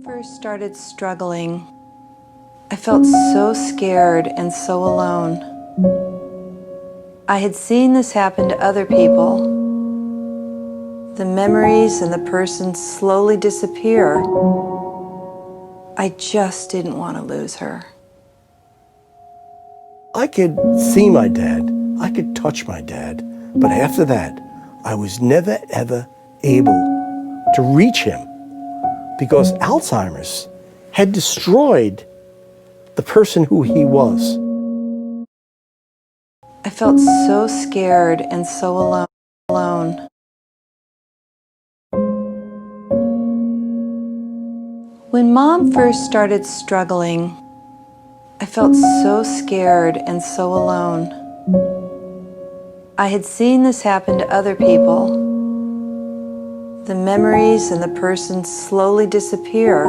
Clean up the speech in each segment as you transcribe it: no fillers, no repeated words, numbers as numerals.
First started struggling, I felt so scared and so alone. I had seen this happen to other people. The memories and the person slowly disappear. I just didn't want to lose her. I could see my dad, I could touch my dad, but after that, I was never ever able to reach him because Alzheimer's had destroyed the person who he was. I felt so scared and so alone. When Mom first started struggling, I felt so scared and so alone. I had seen this happen to other people. The memories and the person slowly disappear.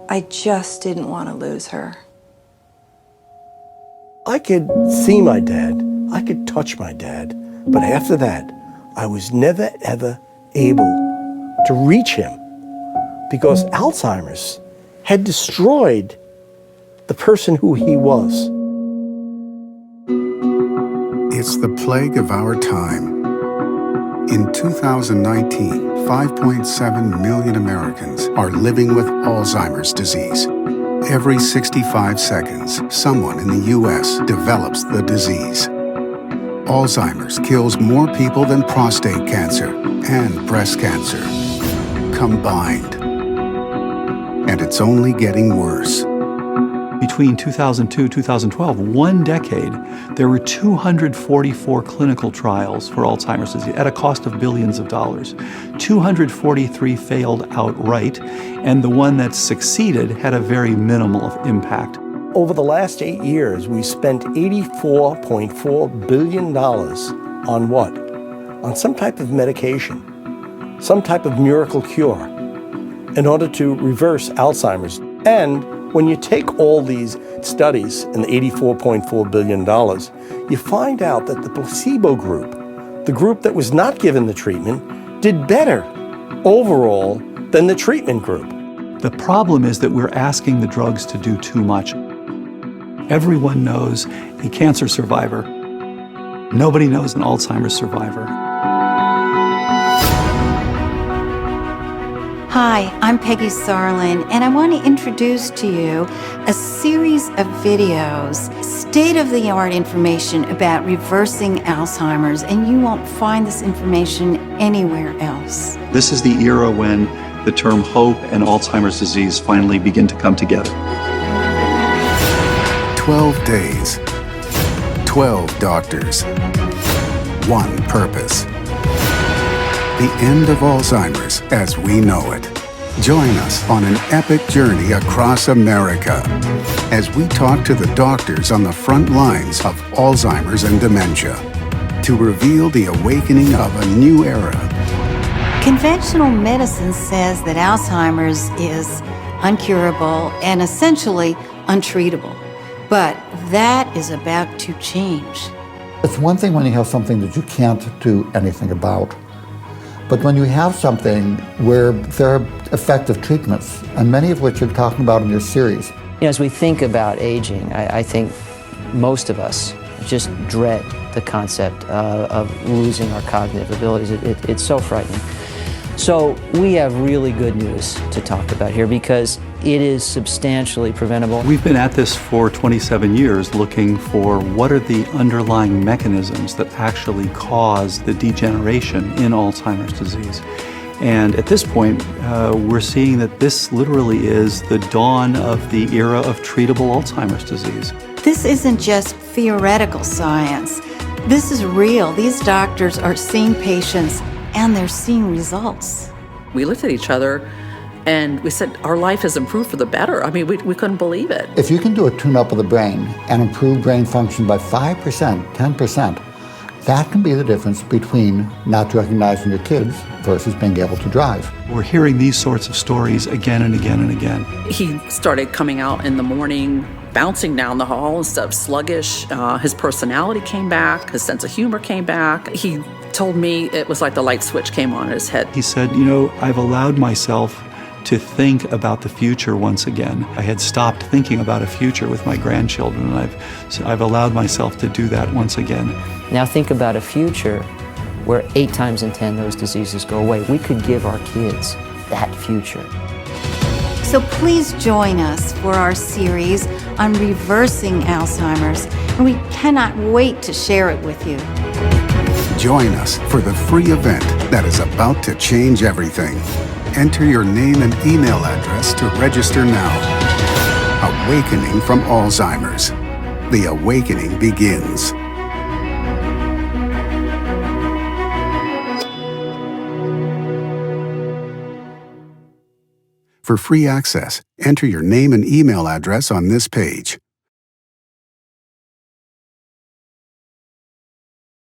I just didn't want to lose her. I could see my dad, I could touch my dad, but after that, I was never ever able to reach him because Alzheimer's had destroyed the person who he was. It's the plague of our time. In 2019, 5.7 million Americans are living with Alzheimer's disease. Every 65 seconds, someone in the U.S. develops the disease. Alzheimer's kills more people than prostate cancer and breast cancer combined. And it's only getting worse. Between 2002 and 2012, one decade, there were 244 clinical trials for Alzheimer's disease at a cost of billions of dollars. 243 failed outright, and the one that succeeded had a very minimal impact. Over the last 8 years, we spent $84.4 billion on what? On some type of medication, some type of miracle cure in order to reverse Alzheimer's. And when you take all these studies and the $84.4 billion, you find out that the placebo group, the group that was not given the treatment, did better overall than the treatment group. The problem is that we're asking the drugs to do too much. Everyone knows a cancer survivor. Nobody knows an Alzheimer's survivor. Hi, I'm Peggy Sarlin, and I want to introduce to you a series of videos, state-of-the-art information about reversing Alzheimer's, and you won't find this information anywhere else. This is the era when the term hope and Alzheimer's disease finally begin to come together. 12 days, 12 doctors, one purpose. The end of Alzheimer's as we know it. Join us on an epic journey across America as we talk to the doctors on the front lines of Alzheimer's and dementia to reveal the awakening of a new era. Conventional medicine says that Alzheimer's is uncurable and essentially untreatable, but that is about to change. It's one thing when you have something that you can't do anything about. But when you have something where there are effective treatments, and many of which you're talking about in your series. As we think about aging, I think most of us just dread the concept of losing our cognitive abilities. It's so frightening. So we have really good news to talk about here because it is substantially preventable. We've been at this for 27 years looking for what are the underlying mechanisms that actually cause the degeneration in Alzheimer's disease. And at this point, we're seeing that this literally is the dawn of the era of treatable Alzheimer's disease. This isn't just theoretical science. This is real. These doctors are seeing patients and they're seeing results. We looked at each other and we said, our life has improved for the better. I mean, we couldn't believe it. If you can do a tune-up of the brain and improve brain function by 5%, 10%, that can be the difference between not recognizing your kids versus being able to drive. We're hearing these sorts of stories again and again and again. He started coming out in the morning, bouncing down the hall and stuff, sluggish. His personality came back, his sense of humor came back. He told me it was like the light switch came on in his head. He said, I've allowed myself to think about the future once again. I had stopped thinking about a future with my grandchildren, and I've allowed myself to do that once again. Now think about a future where 8 times in 10 those diseases go away. We could give our kids that future. So please join us for our series on reversing Alzheimer's, and we cannot wait to share it with you. Join us for the free event that is about to change everything. Enter your name and email address to register now. Awakening from Alzheimer's. The awakening begins. For free access, enter your name and email address on this page.